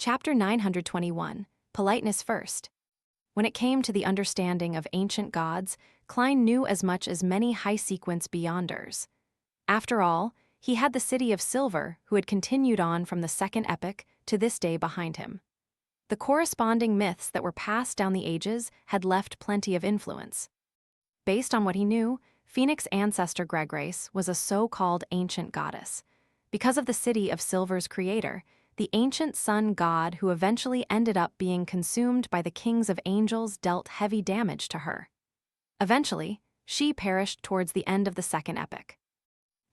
Chapter 921, Politeness First. When it came to the understanding of ancient gods, Klein knew as much as many high-sequence beyonders. After all, he had the City of Silver, who had continued on from the Second Epoch to this day behind him. The corresponding myths that were passed down the ages had left plenty of influence. Based on what he knew, Phoenix ancestor Gregrace was a so-called ancient goddess. Because of the City of Silver's creator, the ancient sun god who eventually ended up being consumed by the kings of angels dealt heavy damage to her. Eventually, she perished towards the end of the Second Epoch.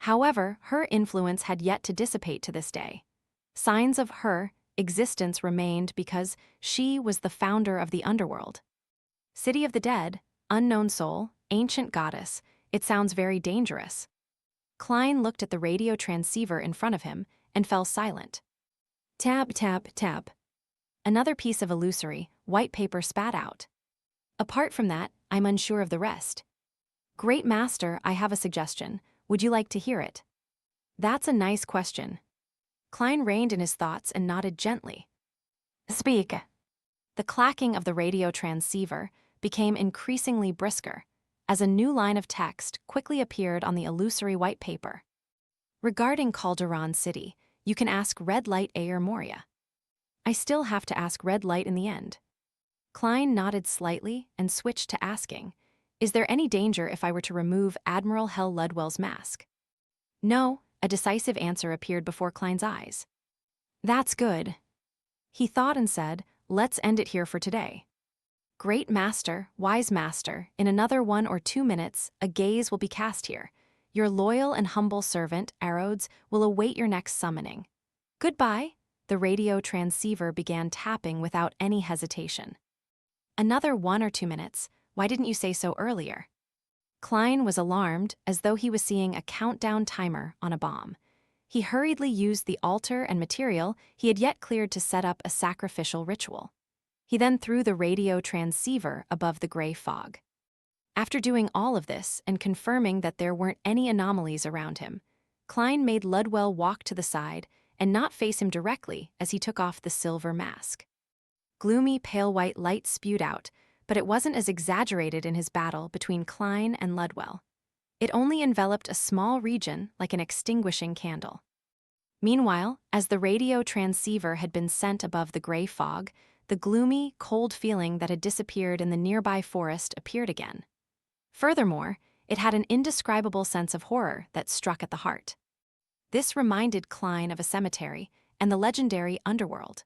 However, her influence had yet to dissipate to this day. Signs of her existence remained because she was the founder of the underworld. City of the Dead, unknown soul, ancient goddess, it sounds very dangerous. Klein looked at the radio transceiver in front of him and fell silent. Tap, tap, tap. Another piece of illusory, white paper spat out. Apart from that, I'm unsure of the rest. Great Master, I have a suggestion. Would you like to hear it? That's a nice question. Klein reined in his thoughts and nodded gently. Speak. The clacking of the radio transceiver became increasingly brisker, as a new line of text quickly appeared on the illusory white paper. Regarding Calderon City, you can ask Red Light Ayer Moria. I still have to ask Red Light in the end. Klein nodded slightly and switched to asking, is there any danger if I were to remove Admiral Hell Ludwell's mask? No, a decisive answer appeared before Klein's eyes. That's good. He thought and said, let's end it here for today. Great Master, Wise Master, in another 1 or 2 minutes, a gaze will be cast here. Your loyal and humble servant, Arodes, will await your next summoning. Goodbye. The radio transceiver began tapping without any hesitation. Another 1 or 2 minutes. Why didn't you say so earlier? Klein was alarmed, as though he was seeing a countdown timer on a bomb. He hurriedly used the altar and material he had yet cleared to set up a sacrificial ritual. He then threw the radio transceiver above the gray fog. After doing all of this and confirming that there weren't any anomalies around him, Klein made Ludwell walk to the side and not face him directly as he took off the silver mask. Gloomy, pale white light spewed out, but it wasn't as exaggerated in his battle between Klein and Ludwell. It only enveloped a small region like an extinguishing candle. Meanwhile, as the radio transceiver had been sent above the gray fog, the gloomy, cold feeling that had disappeared in the nearby forest appeared again. Furthermore, it had an indescribable sense of horror that struck at the heart. This reminded Klein of a cemetery and the legendary underworld.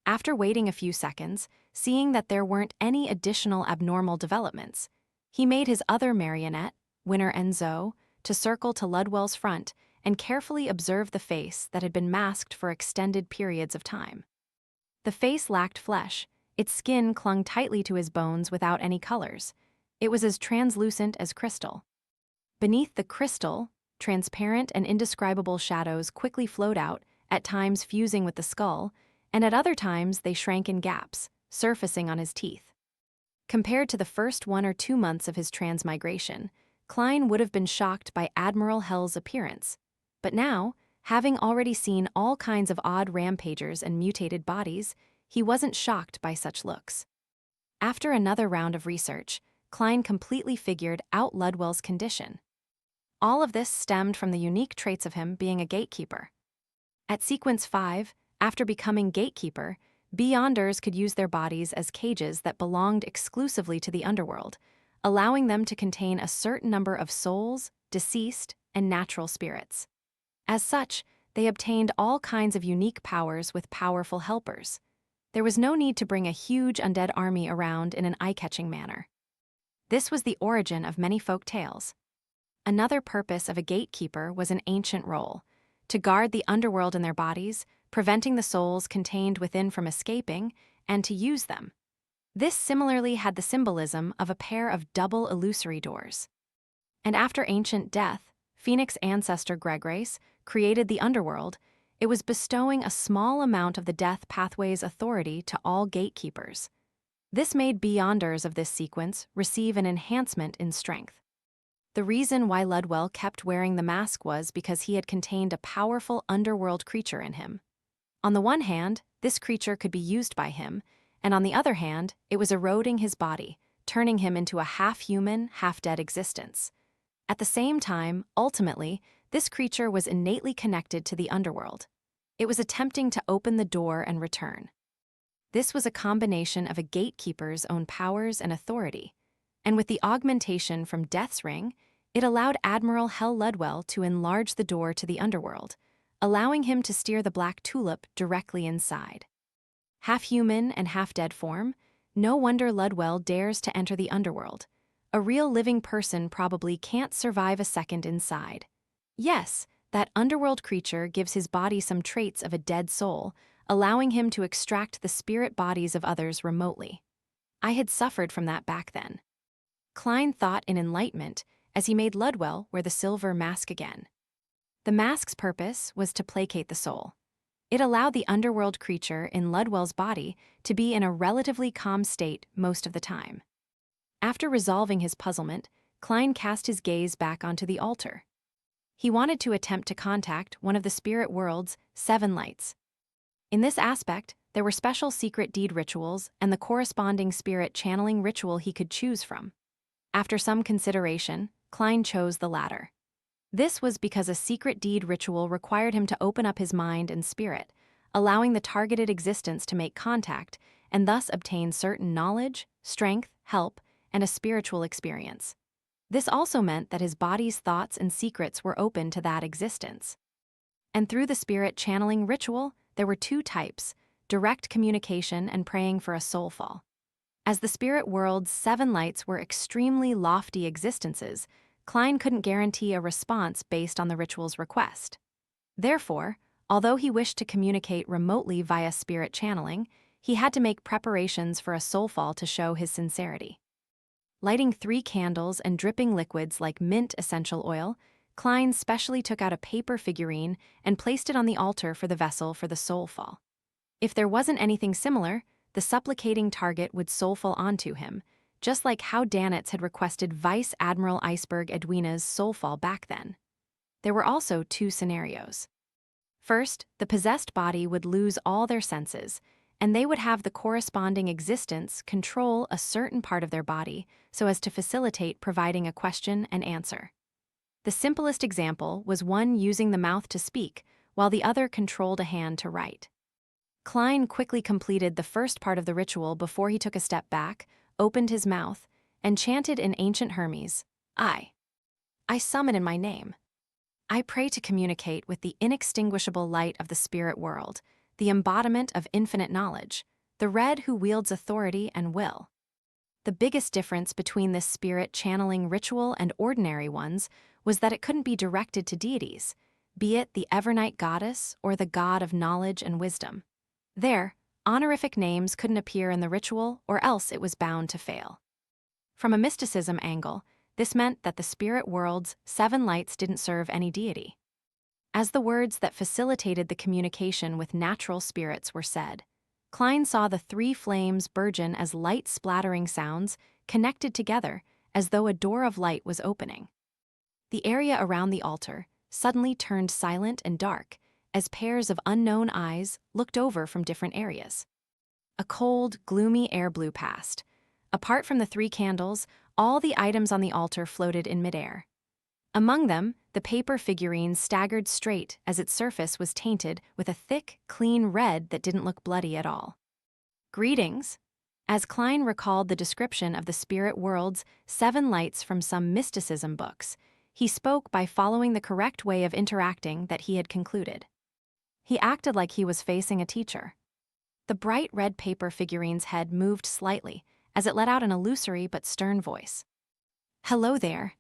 After waiting a few seconds, seeing that there weren't any additional abnormal developments, he made his other marionette, Winner Enzo, to circle to Ludwell's front and carefully observe the face that had been masked for extended periods of time. The face lacked flesh, its skin clung tightly to his bones without any colors. It was as translucent as crystal. Beneath the crystal, transparent and indescribable shadows quickly flowed out, at times fusing with the skull, and at other times they shrank in gaps, surfacing on his teeth. Compared to the first 1 or 2 months of his transmigration, Klein would have been shocked by Admiral Hell's appearance. But now, having already seen all kinds of odd rampagers and mutated bodies, he wasn't shocked by such looks. After another round of research, Klein completely figured out Ludwell's condition. All of this stemmed from the unique traits of him being a gatekeeper. At Sequence 5, after becoming gatekeeper, Beyonders could use their bodies as cages that belonged exclusively to the underworld, allowing them to contain a certain number of souls, deceased, and natural spirits. As such, they obtained all kinds of unique powers with powerful helpers. There was no need to bring a huge undead army around in an eye-catching manner. This was the origin of many folk tales. Another purpose of a gatekeeper was an ancient role, to guard the underworld in their bodies, preventing the souls contained within from escaping, and to use them. This similarly had the symbolism of a pair of double illusory doors. And after ancient death, Phoenix ancestor Gregrace created the underworld. It was bestowing a small amount of the death pathway's authority to all gatekeepers. This made Beyonders of this sequence receive an enhancement in strength. The reason why Ludwell kept wearing the mask was because he had contained a powerful underworld creature in him. On the one hand, this creature could be used by him, and on the other hand, it was eroding his body, turning him into a half-human, half-dead existence. At the same time, ultimately, this creature was innately connected to the underworld. It was attempting to open the door and return. This was a combination of a gatekeeper's own powers and authority, and with the augmentation from Death's Ring, it allowed Admiral Hell Ludwell to enlarge the door to the underworld, allowing him to steer the Black Tulip directly inside. Half-human and half-dead form, no wonder Ludwell dares to enter the underworld. A real living person probably can't survive a second inside. Yes, that underworld creature gives his body some traits of a dead soul, allowing him to extract the spirit bodies of others remotely. I had suffered from that back then. Klein thought in enlightenment as he made Ludwell wear the silver mask again. The mask's purpose was to placate the soul. It allowed the underworld creature in Ludwell's body to be in a relatively calm state most of the time. After resolving his puzzlement, Klein cast his gaze back onto the altar. He wanted to attempt to contact one of the spirit world's 7 lights. In this aspect, there were special secret deed rituals and the corresponding spirit channeling ritual he could choose from. After some consideration, Klein chose the latter. This was because a secret deed ritual required him to open up his mind and spirit, allowing the targeted existence to make contact and thus obtain certain knowledge, strength, help, and a spiritual experience. This also meant that his body's thoughts and secrets were open to that existence. And through the spirit channeling ritual, there were 2 types: direct communication and praying for a soulfall. As the spirit world's 7 lights were extremely lofty existences, Klein couldn't guarantee a response based on the ritual's request. Therefore, although he wished to communicate remotely via spirit channeling, he had to make preparations for a soulfall to show his sincerity. Lighting 3 candles and dripping liquids like mint essential oil, Klein specially took out a paper figurine and placed it on the altar for the vessel for the soulfall. If there wasn't anything similar, the supplicating target would soulfall onto him, just like how Danitz had requested Vice Admiral Iceberg Edwina's soulfall back then. There were also 2 scenarios. First, the possessed body would lose all their senses, and they would have the corresponding existence control a certain part of their body so as to facilitate providing a question and answer. The simplest example was one using the mouth to speak, while the other controlled a hand to write. Klein quickly completed the first part of the ritual before he took a step back, opened his mouth, and chanted in ancient Hermes, I summon in my name. I pray to communicate with the inextinguishable light of the spirit world, the embodiment of infinite knowledge, the red who wields authority and will. The biggest difference between this spirit channeling ritual and ordinary ones was that it couldn't be directed to deities, be it the Evernight goddess or the god of knowledge and wisdom. There, honorific names couldn't appear in the ritual or else it was bound to fail. From a mysticism angle, this meant that the spirit world's 7 lights didn't serve any deity. As the words that facilitated the communication with natural spirits were said, Klein saw the 3 flames burgeon as light splattering sounds connected together as though a door of light was opening. The area around the altar suddenly turned silent and dark as pairs of unknown eyes looked over from different areas. A cold, gloomy air blew past. Apart from the 3 candles, all the items on the altar floated in midair. Among them, the paper figurine staggered straight as its surface was tainted with a thick, clean red that didn't look bloody at all. Greetings. As Klein recalled the description of the spirit world's 7 lights from some mysticism books, he spoke by following the correct way of interacting that he had concluded. He acted like he was facing a teacher. The bright red paper figurine's head moved slightly as it let out an illusory but stern voice. Hello there.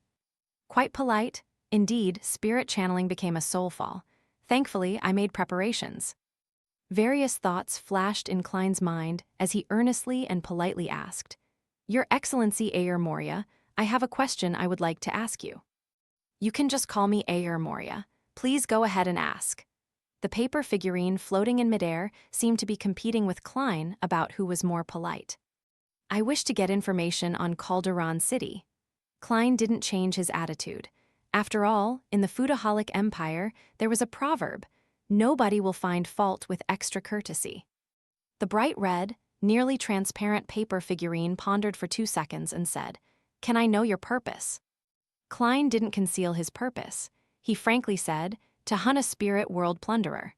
Quite polite. Indeed, spirit channeling became a soulfall. Thankfully, I made preparations. Various thoughts flashed in Klein's mind as he earnestly and politely asked, Your Excellency Ayer Moria, I have a question I would like to ask you. You can just call me Ayer Moria. Please go ahead and ask. The paper figurine floating in midair seemed to be competing with Klein about who was more polite. I wish to get information on Calderon City. Klein didn't change his attitude. After all, in the Foodaholic Empire, there was a proverb, Nobody will find fault with extra courtesy. The bright red, nearly transparent paper figurine pondered for 2 seconds and said, "Can I know your purpose?" Klein didn't conceal his purpose. He frankly said, "To hunt a spirit world plunderer."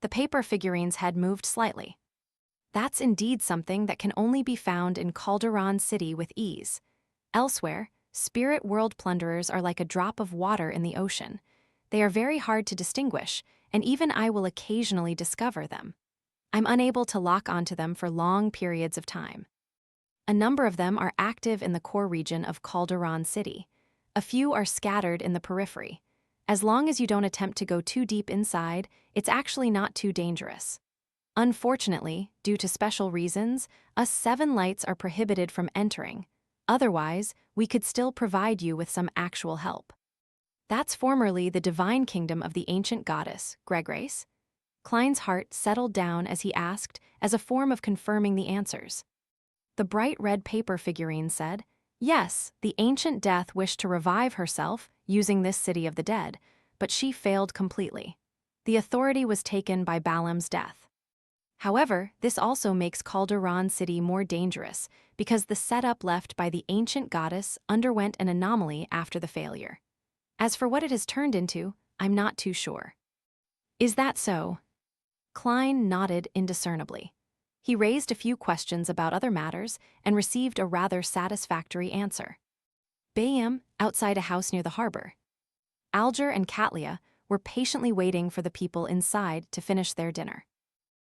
The paper figurine's head moved slightly. That's indeed something that can only be found in Calderon City with ease. Elsewhere, spirit world plunderers are like a drop of water in the ocean. They are very hard to distinguish, and even I will occasionally discover them. I'm unable to lock onto them for long periods of time. A number of them are active in the core region of Calderon City. A few are scattered in the periphery. As long as you don't attempt to go too deep inside, it's actually not too dangerous. Unfortunately, due to special reasons, us 7 lights are prohibited from entering. Otherwise, we could still provide you with some actual help. That's formerly the divine kingdom of the ancient goddess, Gregrace. Klein's heart settled down as he asked, as a form of confirming the answers. The bright red paper figurine said, "Yes, the ancient death wished to revive herself using this city of the dead, but she failed completely. The authority was taken by Balaam's death. However, this also makes Calderon City more dangerous because the setup left by the ancient goddess underwent an anomaly after the failure. As for what it has turned into, I'm not too sure." "Is that so?" Klein nodded indiscernibly. He raised a few questions about other matters and received a rather satisfactory answer. Bayam, outside a house near the harbor. Alger and Katlia were patiently waiting for the people inside to finish their dinner.